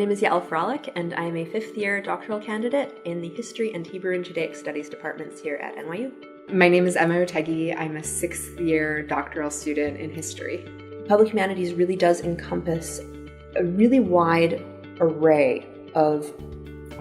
name is Yaelle Frohlich, and I am a fifth-year doctoral candidate in the History and Hebrew and Judaic Studies departments here at NYU. My name is Otheguy. I'm a sixth-year doctoral student in history. Public humanities really does encompass a really wide array of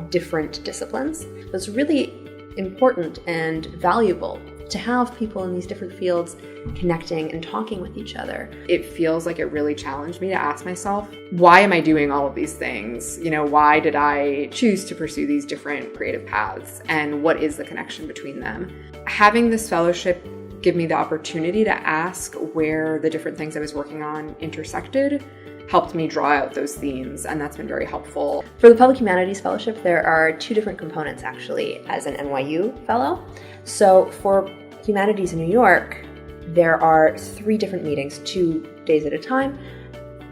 different disciplines. It's really important and valuable to have people in these different fields connecting and talking with each other. It feels like it really challenged me to ask myself, why am I doing all of these things? Why did I choose to pursue these different creative paths? And what is the connection between them? Having this fellowship gave me the opportunity to ask where the different things I was working on intersected, helped me draw out those themes, and that's been very helpful. For the Public Humanities Fellowship, there are two different components actually as an NYU fellow. So for Humanities New York, there are 3 different meetings, 2 days at a time.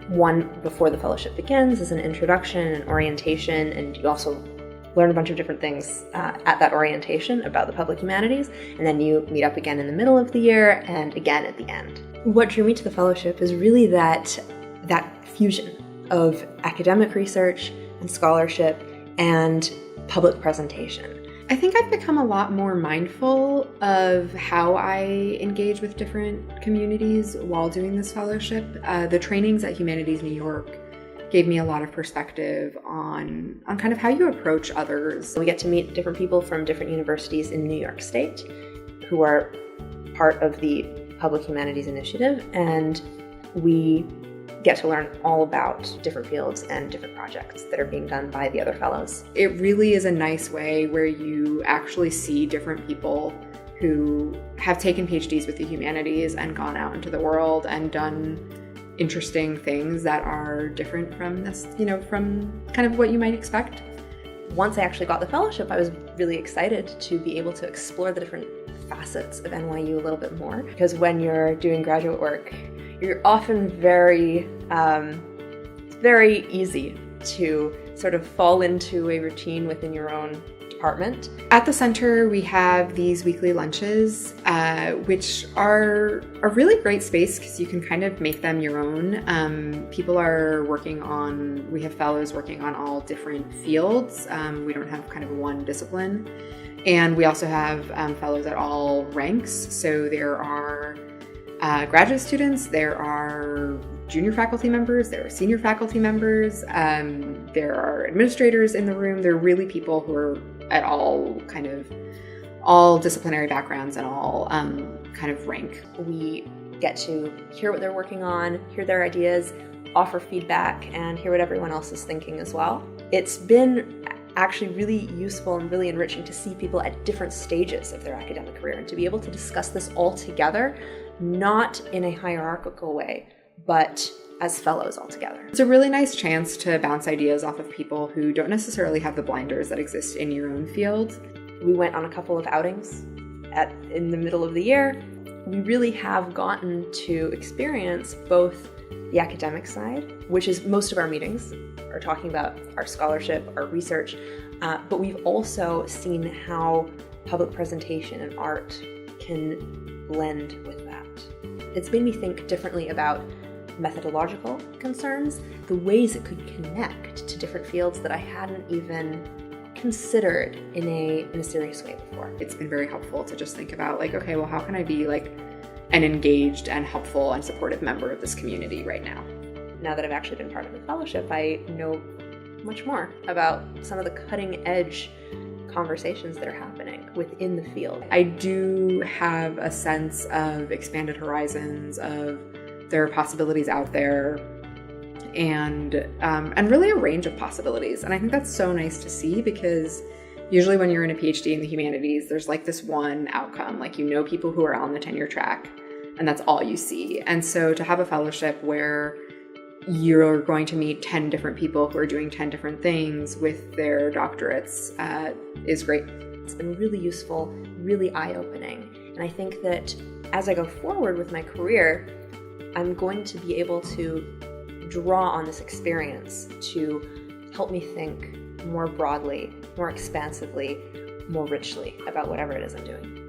One before the fellowship begins is an introduction and orientation, and you also learn a bunch of different things at that orientation about the public humanities, and then you meet up again in the middle of the year and again at the end. What drew me to the fellowship is really that fusion of academic research and scholarship and public presentation. I think I've become a lot more mindful of how I engage with different communities while doing this fellowship. The trainings at Humanities New York gave me a lot of perspective on kind of how you approach others. We get to meet different people from different universities in New York State who are part of the Public Humanities Initiative, and we get to learn all about different fields and different projects that are being done by the other fellows. It really is a nice way where you actually see different people who have taken PhDs with the humanities and gone out into the world and done interesting things that are different from this, from kind of what you might expect. Once I actually got the fellowship, I was really excited to be able to explore the different facets of NYU a little bit more, because when you're doing graduate work, you're often very easy to sort of fall into a routine within your own department. At the center, we have these weekly lunches, which are a really great space because you can kind of make them your own. We have fellows working on all different fields. We don't have kind of one discipline. And we also have fellows at all ranks. So there are graduate students, there are junior faculty members, there are senior faculty members, there are administrators in the room. There are really people who are at all disciplinary backgrounds and all kind of rank. We get to hear what they're working on, hear their ideas, offer feedback, and hear what everyone else is thinking as well. It's been actually really useful and really enriching to see people at different stages of their academic career and to be able to discuss this all together, not in a hierarchical way, but as fellows all together. It's a really nice chance to bounce ideas off of people who don't necessarily have the blinders that exist in your own field. We went on a couple of outings in the middle of the year. We really have gotten to experience both the academic side, which is most of our meetings are talking about our scholarship, our research, but we've also seen how public presentation and art can blend with that. It's made me think differently about methodological concerns, the ways it could connect to different fields that I hadn't even considered in a serious way before. It's been very helpful to just think about how can I be an engaged and helpful and supportive member of this community right now? Now that I've actually been part of the fellowship, I know much more about some of the cutting edge conversations that are happening within the field. I do have a sense of expanded horizons, of there are possibilities out there, and really a range of possibilities. And I think that's so nice to see, because usually when you're in a PhD in the humanities, there's this one outcome, people who are on the tenure track, and that's all you see. And so to have a fellowship where you're going to meet 10 different people who are doing 10 different things with their doctorates is great. It's been really useful, really eye-opening. And I think that as I go forward with my career, I'm going to be able to draw on this experience to help me think more broadly, more expansively, more richly about whatever it is I'm doing.